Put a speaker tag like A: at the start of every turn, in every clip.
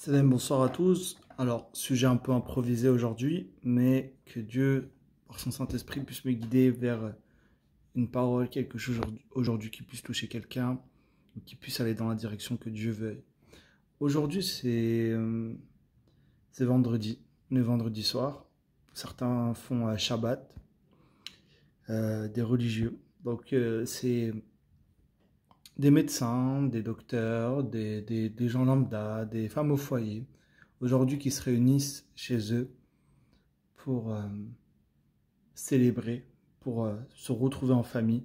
A: Salam, bonsoir à tous. Alors, sujet un peu improvisé aujourd'hui, mais que Dieu, par son Saint-Esprit, puisse me guider vers une parole, quelque chose aujourd'hui qui puisse toucher quelqu'un, ou qui puisse aller dans la direction que Dieu veut. Aujourd'hui, c'est vendredi, on est vendredi soir. Certains font Shabbat, des religieux. Donc, c'est des médecins, des docteurs, des gens lambda, des femmes au foyer, aujourd'hui qui se réunissent chez eux pour célébrer, pour se retrouver en famille,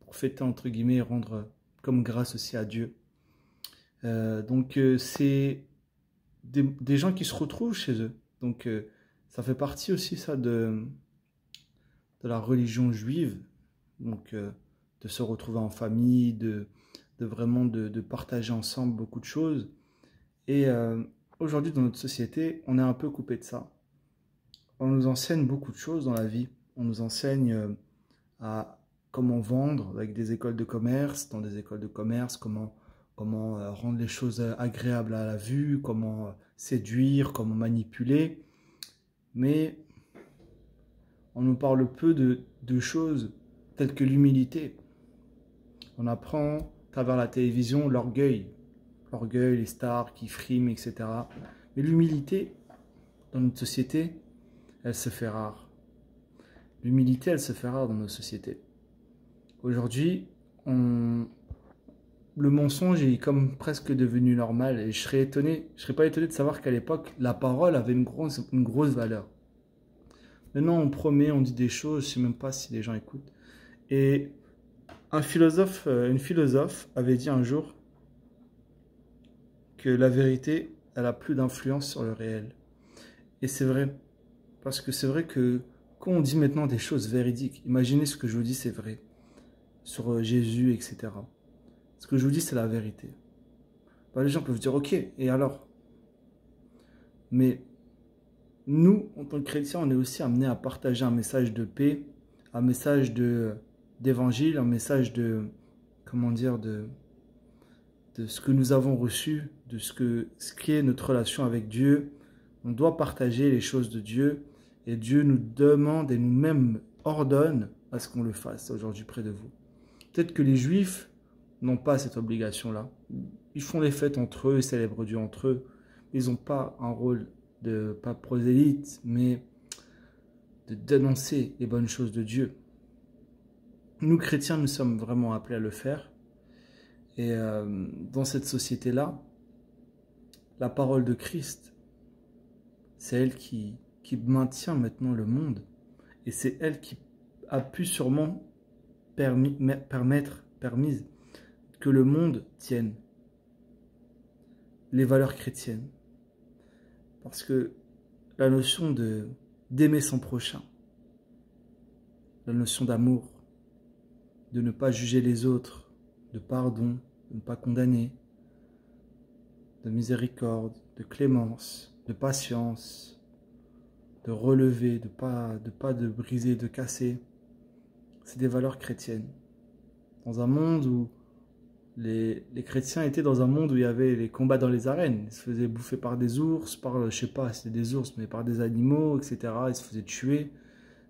A: pour fêter entre guillemets et rendre comme grâce aussi à Dieu. C'est des gens qui se retrouvent chez eux. Donc ça fait partie aussi ça de la religion juive, donc de se retrouver en famille, de partager ensemble beaucoup de choses. Et aujourd'hui, dans notre société, on est un peu coupé de ça. On nous enseigne beaucoup de choses dans la vie. On nous enseigne à comment vendre avec des écoles de commerce, dans des écoles de commerce, comment rendre les choses agréables à la vue, comment séduire, comment manipuler. Mais on nous parle peu de choses telles que l'humilité. On apprend à travers la télévision l'orgueil, les stars qui friment, etc. Mais l'humilité, dans notre société, elle se fait rare. L'humilité, elle se fait rare dans nos sociétés. Aujourd'hui, le mensonge est comme presque devenu normal et je serais pas étonné de savoir qu'à l'époque, la parole avait une grosse valeur. Maintenant, on promet, on dit des choses, je ne sais même pas si les gens écoutent. Et une philosophe avait dit un jour que la vérité, elle a plus d'influence sur le réel. Et c'est vrai, parce que c'est vrai que quand on dit maintenant des choses véridiques, imaginez ce que je vous dis, c'est vrai, sur Jésus, etc. Ce que je vous dis, c'est la vérité. Bah, les gens peuvent dire, ok, et alors? Mais nous, en tant que chrétiens, on est aussi amenés à partager un message de paix, un message d'évangile, un message comment dire, de ce que nous avons reçu, de ce qu'est notre relation avec Dieu. On doit partager les choses de Dieu et Dieu nous demande et nous-mêmes ordonne à ce qu'on le fasse aujourd'hui près de vous. Peut-être que les Juifs n'ont pas cette obligation-là. Ils font les fêtes entre eux, ils célèbrent Dieu entre eux. Ils n'ont pas un rôle de, pas prosélyte, mais de dénoncer les bonnes choses de Dieu. Nous, chrétiens, nous sommes vraiment appelés à le faire. Et dans cette société-là, la parole de Christ, c'est elle qui maintient maintenant le monde. Et c'est elle qui a pu sûrement permise que le monde tienne les valeurs chrétiennes. Parce que la notion d'aimer son prochain, la notion d'amour, de ne pas juger les autres, de pardon, de ne pas condamner, de miséricorde, de clémence, de patience, de relever, de pas de briser, de casser. C'est des valeurs chrétiennes. Dans un monde où les chrétiens étaient dans un monde où il y avait les combats dans les arènes. Ils se faisaient bouffer par des ours, je sais pas si c'était des ours, mais par des animaux, etc. Ils se faisaient tuer.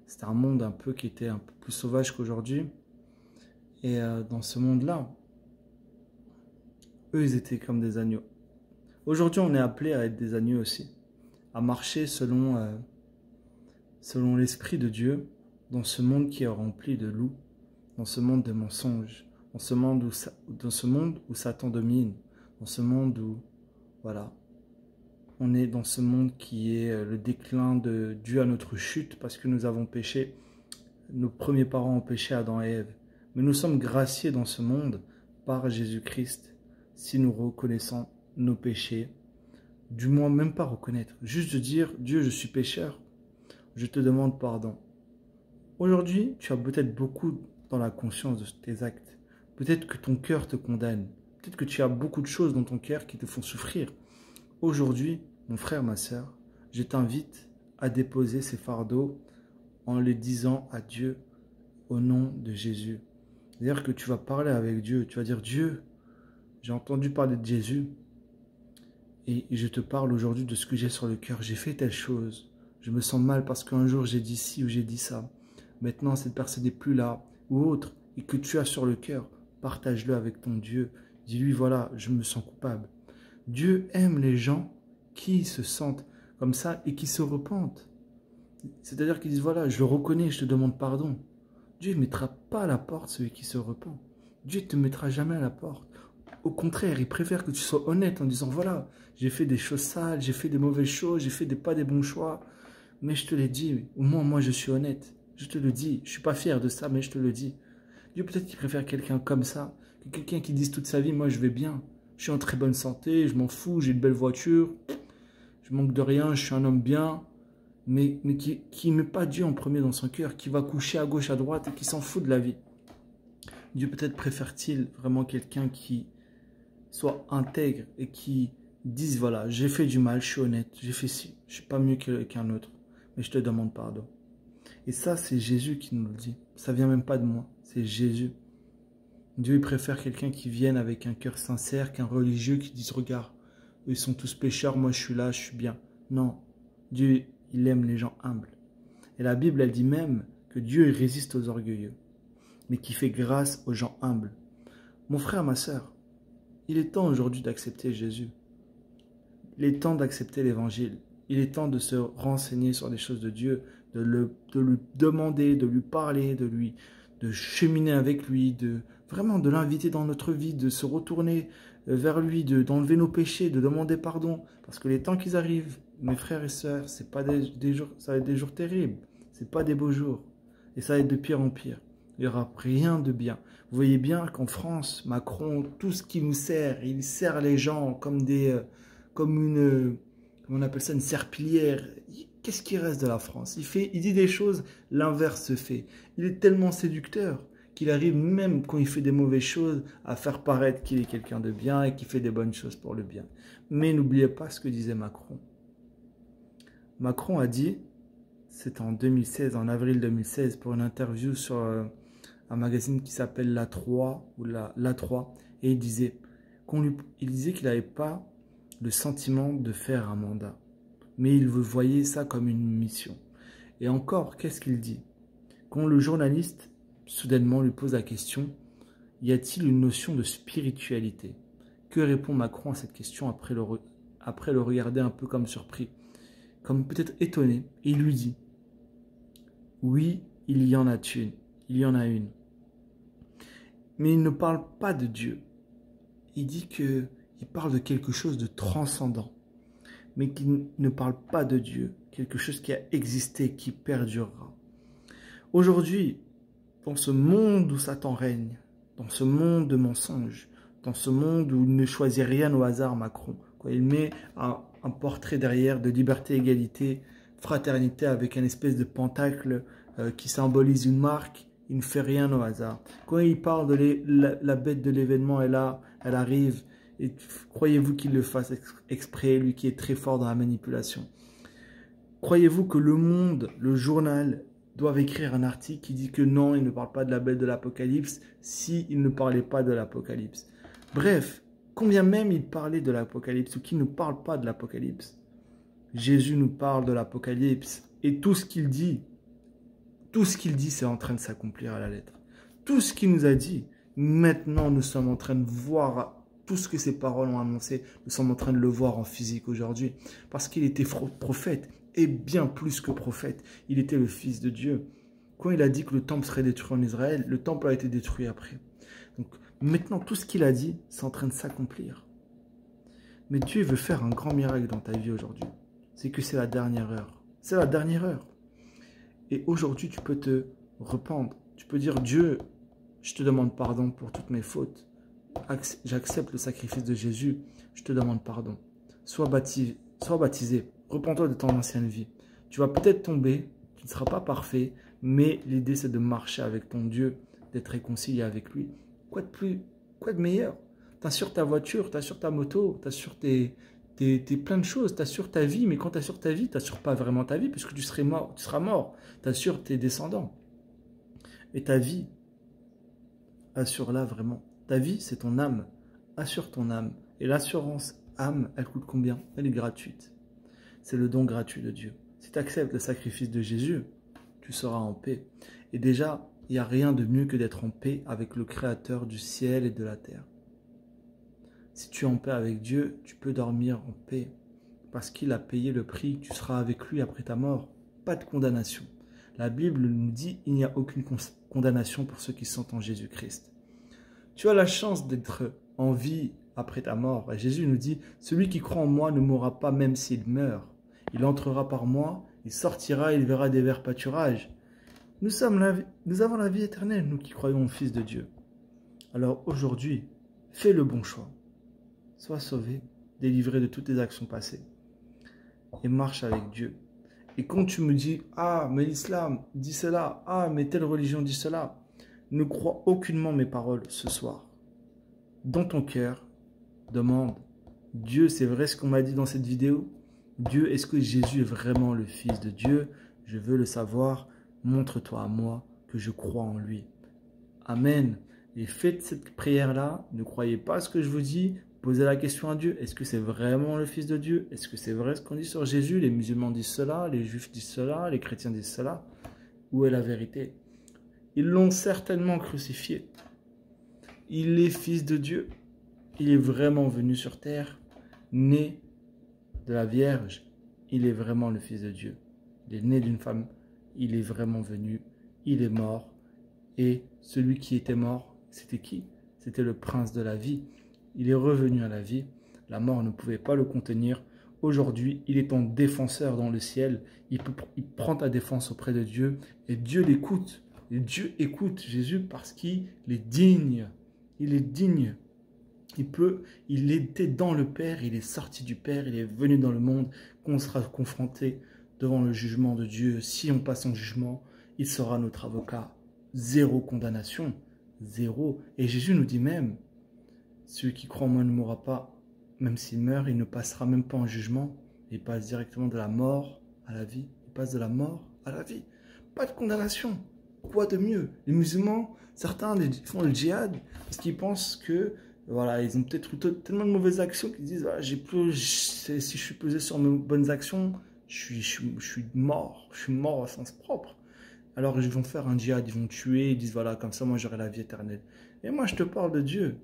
A: C'était un monde un peu qui était un peu plus sauvage qu'aujourd'hui. Et dans ce monde-là, eux, ils étaient comme des agneaux. Aujourd'hui, on est appelé à être des agneaux aussi, à marcher selon l'Esprit de Dieu, dans ce monde qui est rempli de loups, dans ce monde de mensonges, dans ce monde où Satan domine, dans ce monde où, voilà, on est dans ce monde qui est le déclin dû à notre chute parce que nous avons péché. Nos premiers parents ont péché, Adam et Ève. Mais nous sommes graciés dans ce monde par Jésus-Christ si nous reconnaissons nos péchés. Du moins, même pas reconnaître, juste de dire « Dieu, je suis pécheur, je te demande pardon ». Aujourd'hui, tu as peut-être beaucoup dans la conscience de tes actes. Peut-être que ton cœur te condamne. Peut-être que tu as beaucoup de choses dans ton cœur qui te font souffrir. Aujourd'hui, mon frère, ma sœur, je t'invite à déposer ces fardeaux en les disant à Dieu au nom de Jésus. C'est-à-dire que tu vas parler avec Dieu, tu vas dire « Dieu, j'ai entendu parler de Jésus et je te parle aujourd'hui de ce que j'ai sur le cœur. J'ai fait telle chose. Je me sens mal parce qu'un jour j'ai dit ci ou j'ai dit ça. Maintenant, cette personne n'est plus là ou autre et que tu as sur le cœur, partage-le avec ton Dieu. Dis-lui, voilà, je me sens coupable. Dieu aime les gens qui se sentent comme ça et qui se repentent. C'est-à-dire qu'ils disent, voilà, je le reconnais, je te demande pardon. Dieu ne mettra pas à la porte celui qui se repent. Dieu ne te mettra jamais à la porte. Au contraire, il préfère que tu sois honnête en disant, voilà, j'ai fait des choses sales, j'ai fait des mauvaises choses, j'ai fait pas des bons choix. Mais je te l'ai dit, au moins moi je suis honnête. Je te le dis, je ne suis pas fier de ça, mais je te le dis. Dieu peut-être qu'il préfère quelqu'un comme ça, que quelqu'un qui dise toute sa vie, moi je vais bien. Je suis en très bonne santé, je m'en fous, j'ai une belle voiture, je manque de rien, je suis un homme bien. Mais qui ne met pas Dieu en premier dans son cœur, qui va coucher à gauche, à droite et qui s'en fout de la vie. Dieu peut-être préfère-t-il vraiment quelqu'un qui soit intègre et qui dise, voilà, j'ai fait du mal, je suis honnête, j'ai fait ci, je ne suis pas mieux qu'un autre, mais je te demande pardon. Et ça, c'est Jésus qui nous le dit. Ça ne vient même pas de moi, c'est Jésus. Dieu il préfère quelqu'un qui vienne avec un cœur sincère qu'un religieux qui dise, regarde, eux, ils sont tous pécheurs, moi je suis là, je suis bien. Non, Dieu, il aime les gens humbles. Et la Bible, elle dit même que Dieu il résiste aux orgueilleux, mais qui fait grâce aux gens humbles. Mon frère, ma sœur, il est temps aujourd'hui d'accepter Jésus. Il est temps d'accepter l'Évangile. Il est temps de se renseigner sur les choses de Dieu, de lui demander, de lui parler, de cheminer avec lui, vraiment de l'inviter dans notre vie, de se retourner vers lui, d'enlever nos péchés, de demander pardon. Parce que les temps qui arrivent, mes frères et sœurs, c'est pas des jours, ça va être des jours terribles. C'est pas des beaux jours. Et ça va être de pire en pire. Il n'y aura rien de bien. Vous voyez bien qu'en France, Macron, tout ce qu'il nous sert, il sert les gens comme comment on appelle ça, une serpillière. Qu'est-ce qui reste de la France? Il dit des choses, l'inverse se fait. Il est tellement séducteur qu'il arrive même quand il fait des mauvaises choses à faire paraître qu'il est quelqu'un de bien et qu'il fait des bonnes choses pour le bien. Mais n'oubliez pas ce que disait Macron. Macron a dit, c'est en 2016, en avril 2016, pour une interview sur un magazine qui s'appelle La 3, ou La 3, et il disait qu'il n'avait pas le sentiment de faire un mandat, mais il voyait ça comme une mission. Et encore, qu'est-ce qu'il dit? Quand le journaliste, soudainement, lui pose la question, y a-t-il une notion de spiritualité? Que répond Macron à cette question après le regarder un peu comme surpris, comme peut-être étonné, et il lui dit, oui, il y en a une, il y en a une. Mais il ne parle pas de Dieu. Il dit qu'il parle de quelque chose de transcendant, mais qu'il ne parle pas de Dieu, quelque chose qui a existé, qui perdurera. Aujourd'hui, dans ce monde où Satan règne, dans ce monde de mensonges, dans ce monde où il ne choisit rien au hasard, Macron, quoi, il met un portrait derrière de liberté, égalité, fraternité avec un espèce de pentacle qui symbolise une marque. Il ne fait rien au hasard. Quand il parle de la bête de l'événement, elle arrive. Et croyez-vous qu'il le fasse exprès, lui qui est très fort dans la manipulation? Croyez-vous que Le Monde, le journal, doivent écrire un article qui dit que non, il ne parle pas de la bête de l'Apocalypse s'il ne parlait pas de l'Apocalypse? Bref, combien même il parlait de l'Apocalypse ou qu'il ne parle pas de l'Apocalypse, Jésus nous parle de l'Apocalypse et tout ce qu'il dit, c'est en train de s'accomplir à la lettre. Tout ce qu'il nous a dit, maintenant nous sommes en train de voir tout ce que ces paroles ont annoncé. Nous sommes en train de le voir en physique aujourd'hui. Parce qu'il était prophète et bien plus que prophète. Il était le Fils de Dieu. Quand il a dit que le temple serait détruit en Israël, le temple a été détruit après. Donc maintenant tout ce qu'il a dit, c'est en train de s'accomplir. Mais Dieu veut faire un grand miracle dans ta vie aujourd'hui. C'est que c'est la dernière heure. C'est la dernière heure. Et aujourd'hui, tu peux te rependre. Tu peux dire, Dieu, je te demande pardon pour toutes mes fautes. J'accepte le sacrifice de Jésus. Je te demande pardon. Sois baptisé. Repends-toi de ton ancienne vie. Tu vas peut-être tomber. Tu ne seras pas parfait. Mais l'idée, c'est de marcher avec ton Dieu, d'être réconcilié avec lui. Quoi de meilleur? Tu assures ta voiture, tu assures ta moto, tu assures plein de choses, tu assures ta vie, mais quand tu assures ta vie, tu n'assures pas vraiment ta vie, puisque tu seras mort, tu assures tes descendants. Et ta vie, assure-la vraiment. Ta vie, c'est ton âme, assure ton âme. Et l'assurance âme, elle coûte combien? Elle est gratuite. C'est le don gratuit de Dieu. Si tu acceptes le sacrifice de Jésus, tu seras en paix. Et déjà, il n'y a rien de mieux que d'être en paix avec le Créateur du ciel et de la terre. Si tu es en paix avec Dieu, tu peux dormir en paix. Parce qu'il a payé le prix, tu seras avec lui après ta mort. Pas de condamnation. La Bible nous dit qu'il n'y a aucune condamnation pour ceux qui sont en Jésus-Christ. Tu as la chance d'être en vie après ta mort. Et Jésus nous dit, celui qui croit en moi ne mourra pas même s'il meurt. Il entrera par moi, il sortira, il verra des verts pâturages. Nous avons la vie éternelle, nous qui croyons au Fils de Dieu. Alors aujourd'hui, fais le bon choix. Sois sauvé, délivré de toutes tes actions passées. Et marche avec Dieu. Et quand tu me dis, ah, mais l'islam dit cela, ah, mais telle religion dit cela, ne crois aucunement mes paroles ce soir. Dans ton cœur, demande, Dieu, c'est vrai ce qu'on m'a dit dans cette vidéo? Dieu, est-ce que Jésus est vraiment le Fils de Dieu? Je veux le savoir. Montre-toi à moi que je crois en lui. Amen. Et faites cette prière-là. Ne croyez pas à ce que je vous dis. Posez la question à Dieu. Est-ce que c'est vraiment le Fils de Dieu? Est-ce que c'est vrai ce qu'on dit sur Jésus? Les musulmans disent cela, les juifs disent cela, les chrétiens disent cela. Où est la vérité? Ils l'ont certainement crucifié. Il est Fils de Dieu. Il est vraiment venu sur terre, né de la Vierge. Il est vraiment le Fils de Dieu. Il est né d'une femme. Il est vraiment venu. Il est mort. Et celui qui était mort, c'était qui? C'était le prince de la vie. Il est revenu à la vie. La mort ne pouvait pas le contenir. Aujourd'hui, il est en défenseur dans le ciel. Il prend ta défense auprès de Dieu. Et Dieu l'écoute. Et Dieu écoute Jésus parce qu'il est digne. Il est digne. Il était dans le Père, il est sorti du Père, il est venu dans le monde. Qu'on sera confronté devant le jugement de Dieu. Si on passe en jugement, il sera notre avocat. Zéro condamnation. Zéro. Et Jésus nous dit même, celui qui croit en moi ne mourra pas, même s'il meurt, il ne passera même pas en jugement. Il passe directement de la mort à la vie. Il passe de la mort à la vie. Pas de condamnation. Quoi de mieux? Les musulmans, certains font le djihad parce qu'ils pensent que voilà, ils ont peut-être eu tellement de mauvaises actions qu'ils disent voilà, si je suis pesé sur mes bonnes actions, je suis mort au sens propre. Alors ils vont faire un djihad, ils vont tuer, ils disent voilà, comme ça moi j'aurai la vie éternelle. Et moi je te parle de Dieu,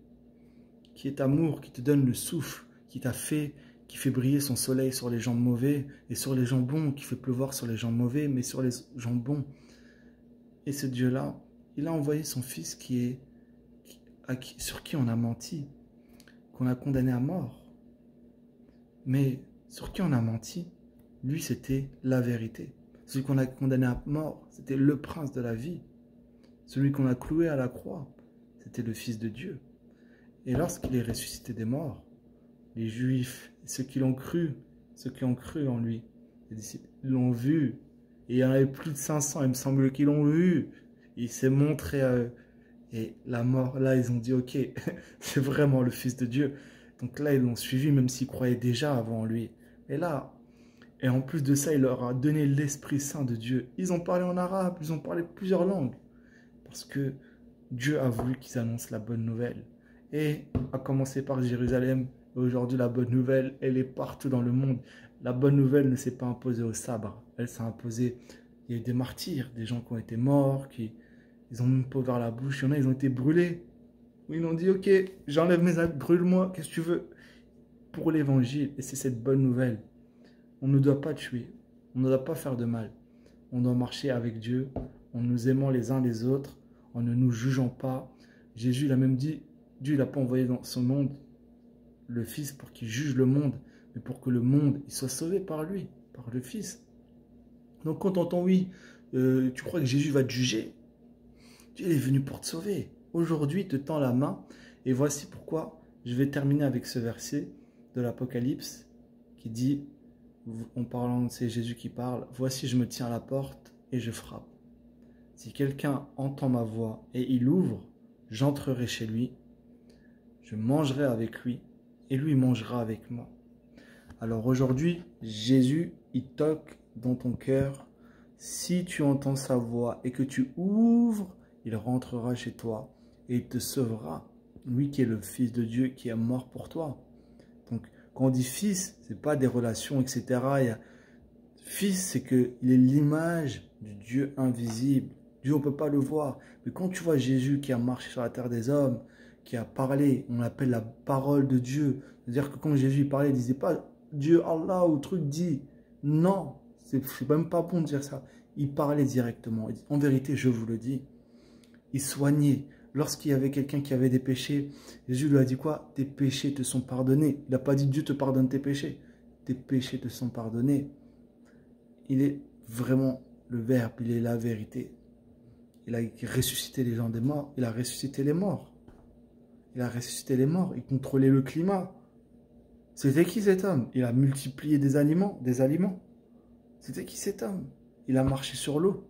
A: qui est amour, qui te donne le souffle, qui fait briller son soleil sur les gens mauvais et sur les gens bons, qui fait pleuvoir sur les gens mauvais, mais sur les gens bons. Et ce Dieu-là, il a envoyé son Fils sur qui on a menti, qu'on a condamné à mort. Mais sur qui on a menti, lui c'était la vérité. Celui qu'on a condamné à mort, c'était le prince de la vie. Celui qu'on a cloué à la croix, c'était le Fils de Dieu. Et lorsqu'il est ressuscité des morts, les Juifs, ceux qui ont cru en lui, les disciples, l'ont vu. Et il y en avait plus de 500, il me semble qu'ils l'ont vu. Il s'est montré à eux. Et la mort, là, ils ont dit, ok, c'est vraiment le Fils de Dieu. Donc là, ils l'ont suivi, même s'ils croyaient déjà avant lui. Et là, et en plus de ça, il leur a donné l'Esprit Saint de Dieu. Ils ont parlé en arabe, ils ont parlé plusieurs langues. Parce que Dieu a voulu qu'ils annoncent la bonne nouvelle. Et à commencer par Jérusalem, aujourd'hui, la bonne nouvelle, elle est partout dans le monde. La bonne nouvelle ne s'est pas imposée au sabre. Elle s'est imposée, il y a eu des martyrs, des gens qui ont été morts, ils ont même pas ouvert la bouche. Il y en a, ils ont été brûlés. Ils ont dit, ok, j'enlève mes actes, brûle-moi, qu'est-ce que tu veux? Pour l'évangile, et c'est cette bonne nouvelle. On ne doit pas tuer, on ne doit pas faire de mal. On doit marcher avec Dieu, en nous aimant les uns les autres, en ne nous jugeant pas. Jésus l'a même dit, Dieu n'a pas envoyé dans son monde le Fils pour qu'il juge le monde, mais pour que le monde il soit sauvé par lui, par le Fils. Donc quand on entend, oui, tu crois que Jésus va te juger? Dieu est venu pour te sauver. Aujourd'hui, il te tend la main. Et voici pourquoi je vais terminer avec ce verset de l'Apocalypse qui dit, en parlant, c'est Jésus qui parle, « Voici, je me tiens à la porte et je frappe. Si quelqu'un entend ma voix et il ouvre, j'entrerai chez lui, je mangerai avec lui et lui mangera avec moi. » Alors aujourd'hui, Jésus, il toque dans ton cœur. Si tu entends sa voix et que tu ouvres, il rentrera chez toi et il te sauvera. Lui qui est le Fils de Dieu, qui est mort pour toi. Donc, Quand on dit fils, ce n'est pas des relations, etc. Fils, c'est qu'il est l'image du Dieu invisible. Dieu, on ne peut pas le voir. Mais quand tu vois Jésus qui a marché sur la terre des hommes, qui a parlé, on l'appelle la parole de Dieu. C'est-à-dire que quand Jésus parlait, il ne disait pas Dieu, Allah ou truc dit. Non, c'est même pas bon de dire ça. Il parlait directement. Il dit, en vérité, je vous le dis. Il soignait. Lorsqu'il y avait quelqu'un qui avait des péchés, Jésus lui a dit quoi? Tes péchés te sont pardonnés. Il n'a pas dit Dieu te pardonne tes péchés. Tes péchés te sont pardonnés. Il est vraiment le Verbe, il est la vérité. Il a ressuscité les gens des morts, il a ressuscité les morts. Il a ressuscité les morts, il contrôlait le climat. C'était qui cet homme? Il a multiplié des aliments. C'était qui cet homme? Il a marché sur l'eau.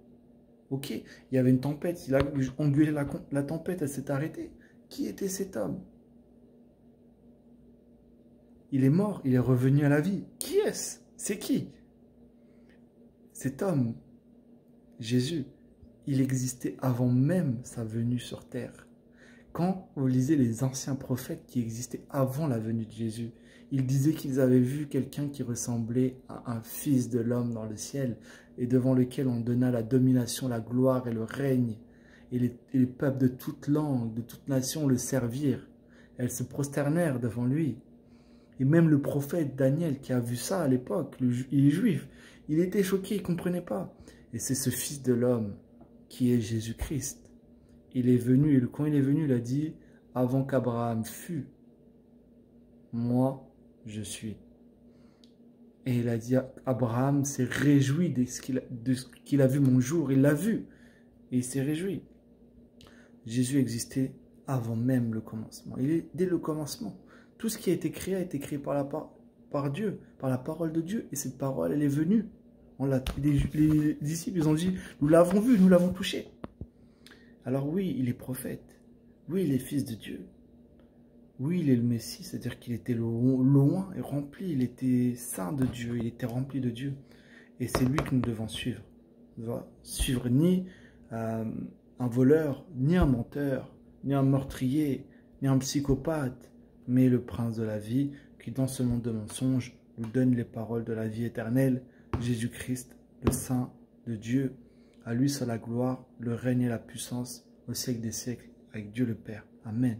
A: Ok, il y avait une tempête, il a engueulé la tempête, elle s'est arrêtée. Qui était cet homme? Il est mort, il est revenu à la vie. Qui est-ce? C'est qui? Cet homme, Jésus, il existait avant même sa venue sur terre. Quand vous lisez les anciens prophètes qui existaient avant la venue de Jésus, ils disaient qu'ils avaient vu quelqu'un qui ressemblait à un fils de l'homme dans le ciel et devant lequel on donna la domination, la gloire et le règne. Et les peuples de toute langue, de toute nation le servirent. Elles se prosternèrent devant lui. Et même le prophète Daniel qui a vu ça à l'époque, il est juif, il était choqué, il ne comprenait pas. Et c'est ce fils de l'homme qui est Jésus-Christ. Il est venu, et quand il est venu, il a dit, avant qu'Abraham fût, moi, je suis. Et il a dit, Abraham s'est réjoui de ce qu'il a vu mon jour, il l'a vu, et il s'est réjoui. Jésus existait avant même le commencement. Il est dès le commencement. Tout ce qui a été créé par Dieu, par la parole de Dieu, et cette parole, elle est venue. Les disciples, ils ont dit, nous l'avons vu, nous l'avons touché. Alors oui, il est prophète. Oui, il est fils de Dieu. Oui, il est le Messie, c'est-à-dire qu'il était loin et rempli. Il était saint de Dieu, il était rempli de Dieu. Et c'est lui que nous devons suivre. Nous devons suivre ni un voleur, ni un menteur, ni un meurtrier, ni un psychopathe, mais le prince de la vie qui, dans ce monde de mensonges, nous donne les paroles de la vie éternelle, Jésus-Christ, le Saint de Dieu. À lui soit la gloire, le règne et la puissance au siècle des siècles, avec Dieu le Père. Amen.